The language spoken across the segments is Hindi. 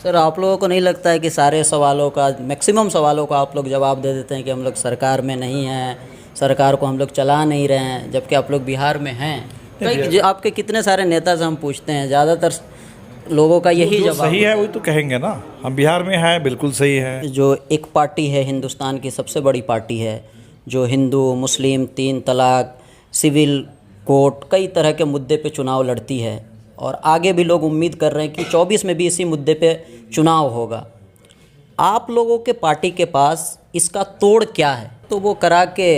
सर आप लोगों को नहीं लगता है कि सारे सवालों का मैक्सिमम सवालों का आप लोग जवाब दे देते हैं कि हम लोग सरकार में नहीं हैं, सरकार को हम लोग चला नहीं रहे हैं, जबकि आप लोग बिहार में हैं? कई आपके कितने सारे नेता से हम पूछते हैं, ज़्यादातर लोगों का यही जो जवाब सही है वही तो कहेंगे ना। हम बिहार में हैं, बिल्कुल सही है। जो एक पार्टी है, हिंदुस्तान की सबसे बड़ी पार्टी है, जो हिंदू मुस्लिम 3 तलाक, सिविल कोड, कई तरह के मुद्दे पे चुनाव लड़ती है और आगे भी लोग उम्मीद कर रहे हैं कि 24 में भी इसी मुद्दे पे चुनाव होगा। आप लोगों के पार्टी के पास इसका तोड़ क्या है? तो वो करा के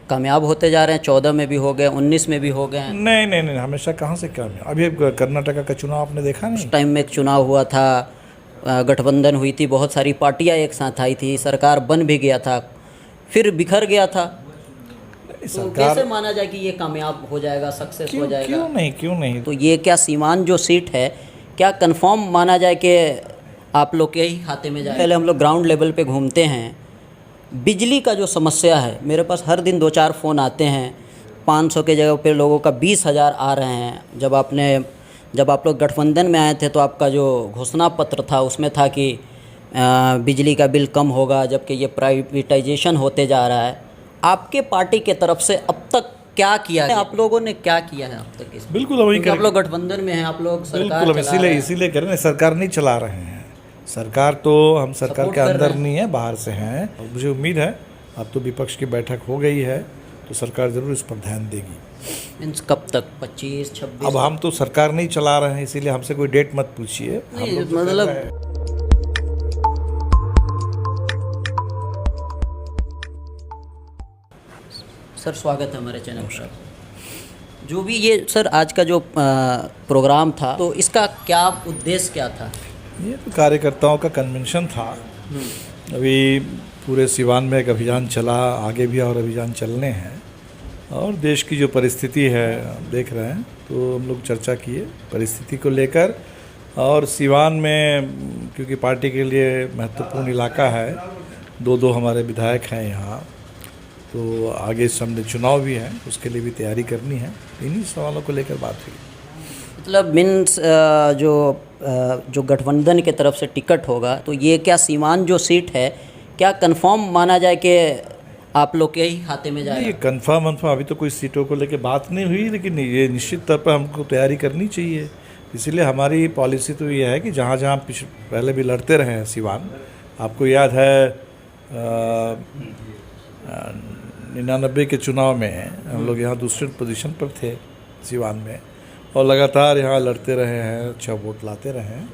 कामयाब होते जा रहे हैं, 14 में भी हो गए, 19 में भी हो गए हैं। नहीं, हमेशा कहाँ से कामयाब। अभी कर्नाटका का चुनाव आपने देखा नहीं? उस टाइम में एक चुनाव हुआ था, गठबंधन हुई थी, बहुत सारी पार्टियां एक साथ आई थी, सरकार बन भी गया था, फिर बिखर गया था। तो कैसे माना जाए कि ये कामयाब हो जाएगा, सक्सेस हो जाएगा? क्यों नहीं। तो ये क्या सीमान जो सीट है, क्या कंफर्म माना जाए कि आप लोग के ही खाते में जाए? पहले हम लोग ग्राउंड लेवल पे घूमते हैं। बिजली का जो समस्या है, मेरे पास हर दिन 2-4 फ़ोन आते हैं। 500 के जगह पे लोगों का 20,000 आ रहे हैं। जब आप लोग गठबंधन में आए थे तो आपका जो घोषणा पत्र था उसमें था कि बिजली का बिल कम होगा, जबकि ये प्राइवेटाइजेशन होते जा रहा है। आपके पार्टी के तरफ से अब तक क्या किया है? आप लोगों ने क्या किया है अब तक? बिल्कुल आप लोग गठबंधन में हैं, आप लोग सरकार बिल्कुल इसीलिए कह रहे हैं, सरकार नहीं चला रहे हैं। सरकार तो हम सरकार के अंदर नहीं है, बाहर से हैं। और मुझे उम्मीद है अब तो विपक्ष की बैठक हो गई है तो सरकार ज़रूर इस पर ध्यान देगी। मीन्स कब तक? 25-26? अब हम तो सरकार नहीं चला रहे हैं, इसीलिए हमसे कोई डेट मत पूछिए। मतलब सर स्वागत है हमारे चैनल पर। जो भी ये सर आज का जो प्रोग्राम था, तो इसका क्या उद्देश्य क्या था? ये तो कार्यकर्ताओं का कन्वेंशन था। अभी पूरे सिवान में एक अभियान चला, आगे भी और अभियान चलने हैं। और देश की जो परिस्थिति है देख रहे हैं, तो हम लोग चर्चा किए परिस्थिति को लेकर। और सिवान में क्योंकि पार्टी के लिए महत्वपूर्ण इलाका है, 2 हमारे विधायक हैं यहाँ, तो आगे सामने चुनाव भी है, उसके लिए भी तैयारी करनी है। इन्हीं सवालों को लेकर बात हुई। मतलब मीन्स जो गठबंधन की तरफ से टिकट होगा, तो ये क्या सीमान जो सीट है, क्या कंफर्म माना जाए कि आप लोग के ही खाते में जाएगा? ये कंफर्म अभी तो कोई सीटों को लेकर बात नहीं हुई, लेकिन ये निश्चित तौर पर हमको तैयारी करनी चाहिए। इसीलिए हमारी पॉलिसी तो ये है कि जहाँ जहाँ पहले भी लड़ते रहे हैं सिवान, आपको याद है 99 के चुनाव में हम लोग यहाँ दूसरे पोजीशन पर थे सिवान में, और लगातार यहाँ लड़ते रहे हैं, 6 वोट लाते रहे हैं।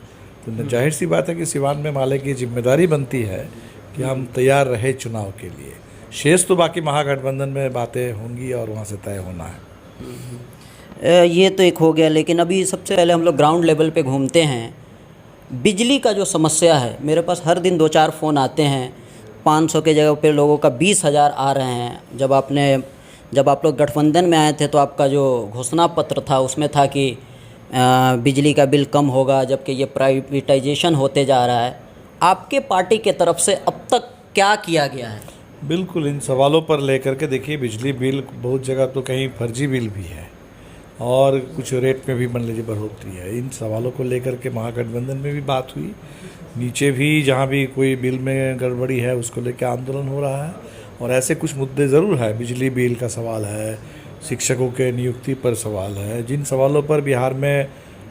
तो जाहिर सी बात है कि सिवान में माले की जिम्मेदारी बनती है कि हम तैयार रहे चुनाव के लिए। शेष तो बाकी महागठबंधन में बातें होंगी और वहाँ से तय होना है। ये तो एक हो गया, लेकिन अभी सबसे पहले हम लोग ग्राउंड लेवल पे घूमते हैं। बिजली का जो समस्या है, मेरे पास हर दिन 2-4 फ़ोन आते हैं। 500 के जगह पे लोगों का 20,000 आ रहे हैं। जब आप लोग गठबंधन में आए थे तो आपका जो घोषणा पत्र था उसमें था कि बिजली का बिल कम होगा, जबकि ये प्राइवेटाइजेशन होते जा रहा है। आपके पार्टी के तरफ से अब तक क्या किया गया है? बिल्कुल इन सवालों पर लेकर के देखिए, बिजली बिल बहुत जगह तो कहीं फर्जी बिल भी है और कुछ रेट में भी मान लीजिए बढ़ोतरी है। इन सवालों को लेकर के महागठबंधन में भी बात हुई, नीचे भी जहाँ भी कोई बिल में गड़बड़ी है उसको लेकर आंदोलन हो रहा है। और ऐसे कुछ मुद्दे ज़रूर है, बिजली बिल का सवाल है, शिक्षकों के नियुक्ति पर सवाल है, जिन सवालों पर बिहार में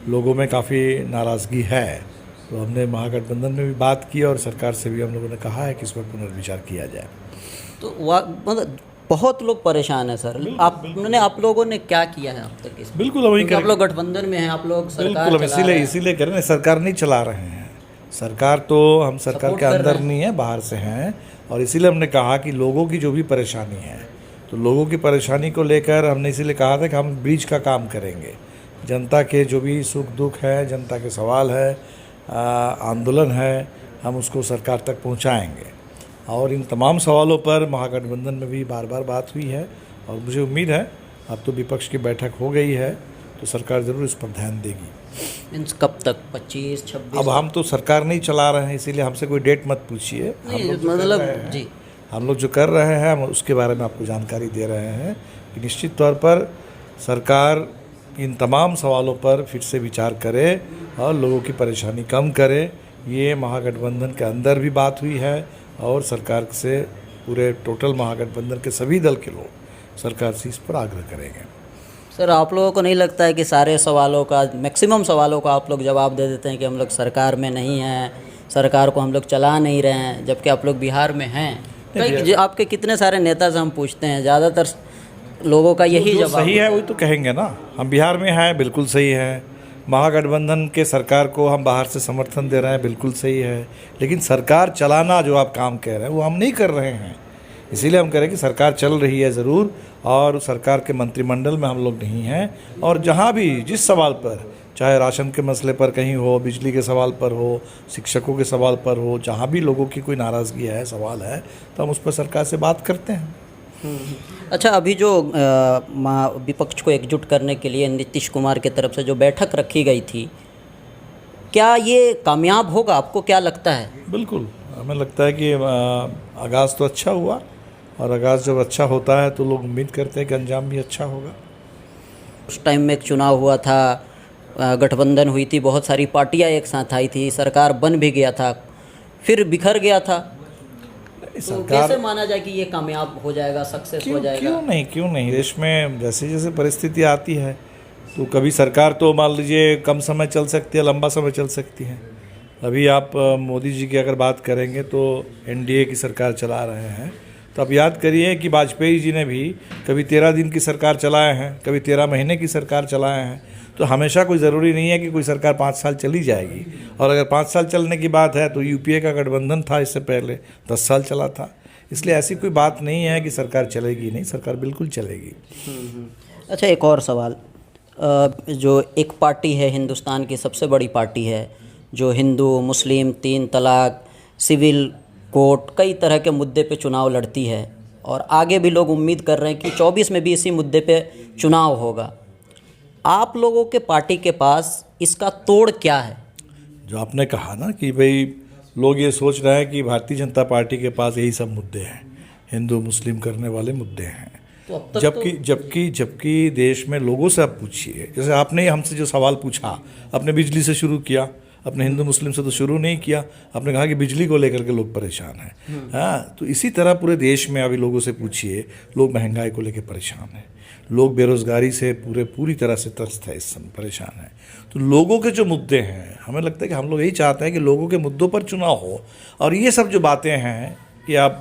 लोगों में काफ़ी नाराज़गी है। तो हमने महागठबंधन में भी बात की और सरकार से भी हम लोगों ने कहा है कि इस पर पुनर्विचार किया जाए। तो मतलब बहुत लोग परेशान हैं सर। आप लोगों ने क्या किया है अब तक इसमें? बिल्कुल आप लोग गठबंधन में हैं, आप लोग सरकार बिल्कुल इसीलिए कह रहे हैं, सरकार नहीं चला रहे हैं। सरकार तो हम सरकार के अंदर नहीं है, बाहर से हैं। और इसीलिए हमने कहा कि लोगों की जो भी परेशानी है, तो लोगों की परेशानी को लेकर हमने इसीलिए कहा था कि हम ब्रिज का काम करेंगे। जनता के जो भी सुख दुख है, जनता के सवाल है, आंदोलन है, हम उसको सरकार तक पहुंचाएंगे। और इन तमाम सवालों पर महागठबंधन में भी बार बार बात हुई है। और मुझे उम्मीद है अब तो विपक्ष की बैठक हो गई है तो सरकार ज़रूर इस पर ध्यान देगी। मीन्स कब तक? 25-26? अब हम तो सरकार नहीं चला रहे हैं, इसीलिए हमसे कोई डेट मत पूछिए। मतलब जी, हम लोग जो कर रहे हैं हम उसके बारे में आपको जानकारी दे रहे हैं कि निश्चित तौर पर सरकार इन तमाम सवालों पर फिर से विचार करे और लोगों की परेशानी कम करे। ये महागठबंधन के अंदर भी बात हुई है और सरकार से पूरे टोटल महागठबंधन के सभी दल के लोग सरकार से इस पर आग्रह करेंगे। सर, आप लोगों को नहीं लगता है कि सारे सवालों का, मैक्सिमम सवालों का आप लोग जवाब दे देते हैं कि हम लोग सरकार में नहीं हैं, सरकार को हम लोग चला नहीं रहे हैं, जबकि आप लोग बिहार में हैं? कई आपके कितने सारे नेता से हम पूछते हैं, ज़्यादातर लोगों का यही जवाब सही है वही तो कहेंगे ना। हम बिहार में हैं, बिल्कुल सही है। महागठबंधन के सरकार को हम बाहर से समर्थन दे रहे हैं, बिल्कुल सही है। लेकिन सरकार चलाना जो आप काम कह रहे हैं वो हम नहीं कर रहे हैं। इसीलिए हम कह रहे हैं कि सरकार चल रही है ज़रूर, और सरकार के मंत्रिमंडल में हम लोग नहीं हैं। और जहाँ भी जिस सवाल पर, चाहे राशन के मसले पर कहीं हो, बिजली के सवाल पर हो, शिक्षकों के सवाल पर हो, जहाँ भी लोगों की कोई नाराज़गी है, सवाल है, तो हम उस पर सरकार से बात करते हैं। अच्छा, अभी जो विपक्ष को एकजुट करने के लिए नीतीश कुमार की तरफ से जो बैठक रखी गई थी, क्या ये कामयाब होगा? आपको क्या लगता है? बिल्कुल, हमें लगता है कि आगाज़ तो अच्छा हुआ, और आगाज़ जब अच्छा होता है तो लोग उम्मीद करते हैं कि अंजाम भी अच्छा होगा। उस टाइम में एक चुनाव हुआ था, गठबंधन हुई थी, बहुत सारी पार्टियां एक साथ आई थी, सरकार बन भी गया था, फिर बिखर गया था। तो कैसे माना जाए कि ये कामयाब हो जाएगा, सक्सेस हो जाएगा? क्यों नहीं। देश में जैसे जैसे परिस्थिति आती है तो कभी सरकार तो मान लीजिए कम समय चल सकती है, लंबा समय चल सकती है। अभी आप मोदी जी की अगर बात करेंगे तो एनडीए की सरकार चला रहे हैं, तो आप याद करिए कि वाजपेयी जी ने भी कभी 13 दिन की सरकार चलाए हैं, कभी 13 महीने की सरकार चलाए हैं। तो हमेशा कोई ज़रूरी नहीं है कि कोई सरकार 5 साल चली जाएगी। और अगर 5 साल चलने की बात है तो यूपीए का गठबंधन था, इससे पहले 10 साल चला था। इसलिए ऐसी कोई बात नहीं है कि सरकार चलेगी नहीं, सरकार बिल्कुल चलेगी। अच्छा, एक और सवाल, जो एक पार्टी है, हिंदुस्तान की सबसे बड़ी पार्टी है, जो हिंदू मुस्लिम 3 तलाक, सिविल कोर्ट, कई तरह के मुद्दे पे चुनाव लड़ती है, और आगे भी लोग उम्मीद कर रहे हैं कि 24 में भी इसी मुद्दे पे चुनाव होगा। आप लोगों के पार्टी के पास इसका तोड़ क्या है? जो आपने कहा ना कि भाई लोग ये सोच रहे हैं कि भारतीय जनता पार्टी के पास यही सब मुद्दे हैं, हिंदू मुस्लिम करने वाले मुद्दे हैं। तो अब तक जबकि देश में लोगों से आप पूछिए, जैसे आपने हमसे जो सवाल पूछा, अपने बिजली से शुरू किया, अपने हिंदू मुस्लिम से तो शुरू नहीं किया, आपने कहा कि बिजली को लेकर के लोग परेशान हैं। हाँ, तो इसी तरह पूरे देश में अभी लोगों से पूछिए, लोग महंगाई को लेकर परेशान हैं, लोग बेरोज़गारी से पूरी तरह से त्रस्त है, इस समय परेशान है। तो लोगों के जो मुद्दे हैं, हमें लगता है कि हम लोग यही चाहते हैं कि लोगों के मुद्दों पर चुनाव हो। और ये सब जो बातें हैं कि आप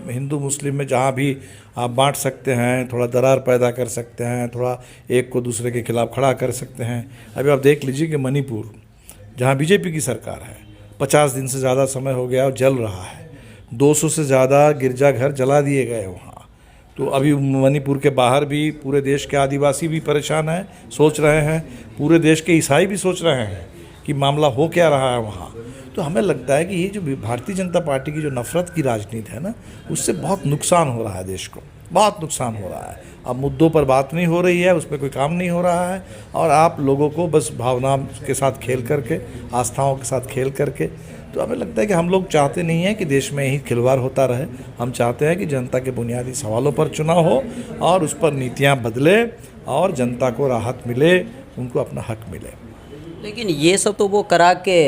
हिंदू मुस्लिम में जहाँ भी आप बांट सकते हैं, थोड़ा दरार पैदा कर सकते हैं, थोड़ा एक को दूसरे के खिलाफ खड़ा कर सकते हैं। अभी आप देख लीजिए कि मणिपुर, जहाँ बीजेपी की सरकार है, 50 दिन से ज़्यादा समय हो गया और जल रहा है, 200 से ज़्यादा गिरजाघर जला दिए गए वहाँ। तो अभी मणिपुर के बाहर भी पूरे देश के आदिवासी भी परेशान हैं, सोच रहे हैं, पूरे देश के ईसाई भी सोच रहे हैं कि मामला हो क्या रहा है वहाँ। तो हमें लगता है कि ये जो भारतीय जनता पार्टी की जो नफ़रत की राजनीति है ना, उससे बहुत नुकसान हो रहा है, देश को बहुत नुकसान हो रहा है। अब मुद्दों पर बात नहीं हो रही है, उस पर कोई काम नहीं हो रहा है, और आप लोगों को बस भावना के साथ खेल करके, आस्थाओं के साथ खेल करके, तो हमें लगता है कि हम लोग चाहते नहीं हैं कि देश में यही खिलवाड़ होता रहे। हम चाहते हैं कि जनता के बुनियादी सवालों पर चुनाव हो और उस पर नीतियाँ बदले और जनता को राहत मिले, उनको अपना हक मिले। लेकिन ये सब तो वो करा के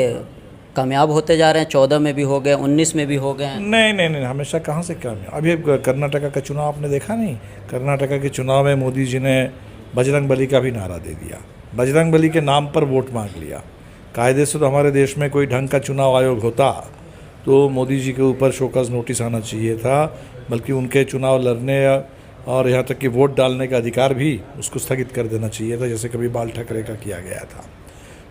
कामयाब होते जा रहे हैं, 14 में भी हो गए, 19 में भी हो गए हैं। नहीं, हमेशा कहाँ से कामयाब। अभी कर्नाटका का चुनाव आपने देखा नहीं? कर्नाटका के चुनाव में मोदी जी ने बजरंग बली का भी नारा दे दिया, बजरंग बली के नाम पर वोट मांग लिया। कायदे से तो हमारे देश में कोई ढंग का चुनाव आयोग होता तो मोदी जी के ऊपर शोकॉज नोटिस आना चाहिए था, बल्कि उनके चुनाव लड़ने और यहाँ तक कि वोट डालने का अधिकार भी उसको स्थगित कर देना चाहिए था, जैसे कभी बाल ठाकरे का किया गया था।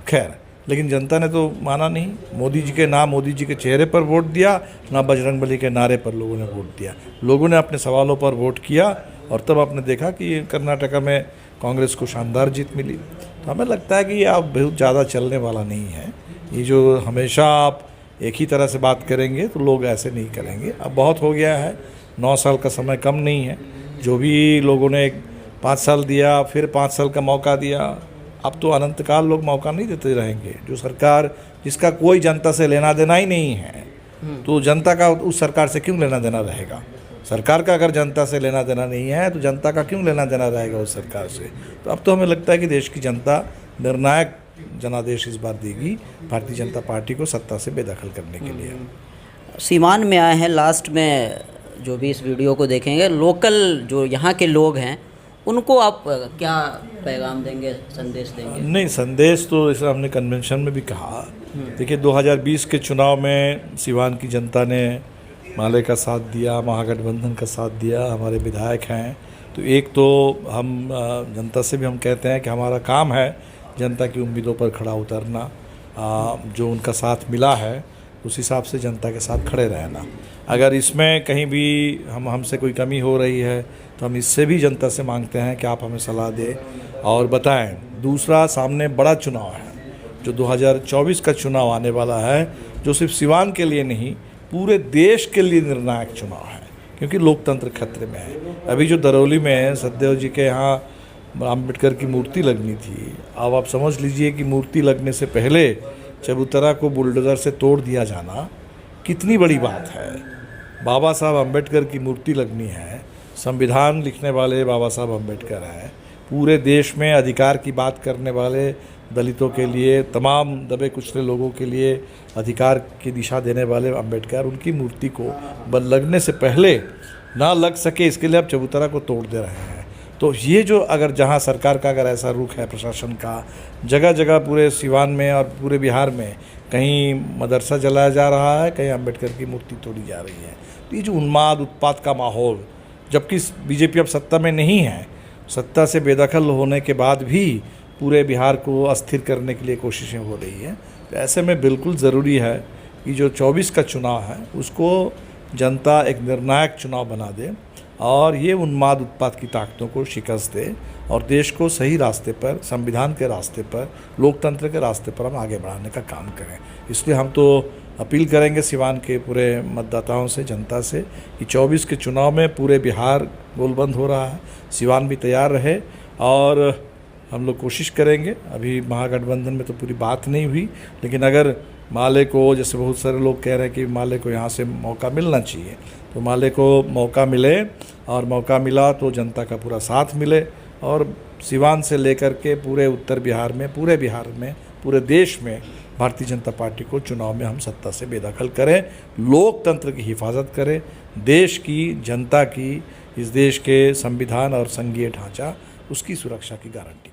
खैर, लेकिन जनता ने तो माना नहीं। मोदी जी के चेहरे पर वोट दिया, ना बजरंग बली के नारे पर लोगों ने वोट दिया। लोगों ने अपने सवालों पर वोट किया, और तब आपने देखा कि कर्नाटका में कांग्रेस को शानदार जीत मिली। तो हमें लगता है कि ये आप बहुत ज़्यादा चलने वाला नहीं है। ये जो हमेशा आप एक ही तरह से बात करेंगे तो लोग ऐसे नहीं करेंगे। अब बहुत हो गया है, 9 साल का समय कम नहीं है। जो भी लोगों ने 5 साल दिया, फिर 5 साल का मौका दिया, अब तो अनंतकाल लोग मौका नहीं देते रहेंगे। जो सरकार जिसका कोई जनता से लेना देना ही नहीं है, तो जनता का उस सरकार से क्यों लेना देना रहेगा? सरकार का अगर जनता से लेना देना नहीं है तो जनता का क्यों लेना देना रहेगा उस सरकार से? तो अब तो हमें लगता है कि देश की जनता निर्णायक जनादेश इस बार देगी भारतीय जनता पार्टी को सत्ता से बेदखल करने के लिए। सीवान में आए हैं, लास्ट में जो भी इस वीडियो को देखेंगे, लोकल जो यहाँ के लोग हैं उनको आप क्या पैगाम देंगे, संदेश देंगे? नहीं, संदेश तो जैसे हमने कन्वेंशन में भी कहा, देखिए 2020 के चुनाव में सिवान की जनता ने माले का साथ दिया, महागठबंधन का साथ दिया, हमारे विधायक हैं। तो एक तो हम जनता से भी हम कहते हैं कि हमारा काम है जनता की उम्मीदों पर खड़ा उतरना, जो उनका साथ मिला है उस हिसाब से जनता के साथ खड़े रहना। अगर इसमें कहीं भी हमसे कोई कमी हो रही है तो हम इससे भी जनता से मांगते हैं कि आप हमें सलाह दें और बताएं। दूसरा, सामने बड़ा चुनाव है जो 2024 का चुनाव आने वाला है, जो सिर्फ सिवान के लिए नहीं पूरे देश के लिए निर्णायक चुनाव है, क्योंकि लोकतंत्र खतरे में है। अभी जो दरौली में सतदेव जी के यहाँ अम्बेडकर की मूर्ति लगनी थी, अब आप समझ लीजिए कि मूर्ति लगने से पहले चबूतरा को बुलडोज़र से तोड़ दिया जाना कितनी बड़ी बात है। बाबा साहब अम्बेडकर की मूर्ति लगनी है, संविधान लिखने वाले बाबा साहब अम्बेडकर हैं, पूरे देश में अधिकार की बात करने वाले, दलितों के लिए, तमाम दबे कुचले लोगों के लिए अधिकार की दिशा देने वाले अम्बेडकर, उनकी मूर्ति को लगने से पहले ना लग सके इसके लिए अब चबूतरा को तोड़ दे रहे हैं। तो ये जो अगर जहाँ सरकार का अगर ऐसा रुख है, प्रशासन का, जगह जगह पूरे सिवान में और पूरे बिहार में कहीं मदरसा जलाया जा रहा है, कहीं अम्बेडकर की मूर्ति तोड़ी जा रही है, तो ये जो उन्माद उत्पात का माहौल, जबकि बीजेपी अब सत्ता में नहीं है, सत्ता से बेदखल होने के बाद भी पूरे बिहार को अस्थिर करने के लिए कोशिशें हो रही हैं। तो ऐसे में बिल्कुल ज़रूरी है कि जो 24 का चुनाव है उसको जनता एक निर्णायक चुनाव बना दे और ये उन्माद उत्पात की ताकतों को शिकस्त दे और देश को सही रास्ते पर, संविधान के रास्ते पर, लोकतंत्र के रास्ते पर हम आगे बढ़ाने का काम करें। इसलिए हम तो अपील करेंगे सिवान के पूरे मतदाताओं से, जनता से, कि 24 के चुनाव में पूरे बिहार गोलबंद हो रहा है, सिवान भी तैयार रहे और हम लोग कोशिश करेंगे। अभी महागठबंधन में तो पूरी बात नहीं हुई, लेकिन अगर माले को, जैसे बहुत सारे लोग कह रहे हैं कि माले को यहाँ से मौका मिलना चाहिए, तो माले को मौका मिले और मौका मिला तो जनता का पूरा साथ मिले और सिवान से लेकर के पूरे उत्तर बिहार में, पूरे बिहार में, पूरे देश में भारतीय जनता पार्टी को चुनाव में हम सत्ता से बेदखल करें, लोकतंत्र की हिफाजत करें, देश की, जनता की, इस देश के संविधान और संघीय ढांचा, उसकी सुरक्षा की गारंटी।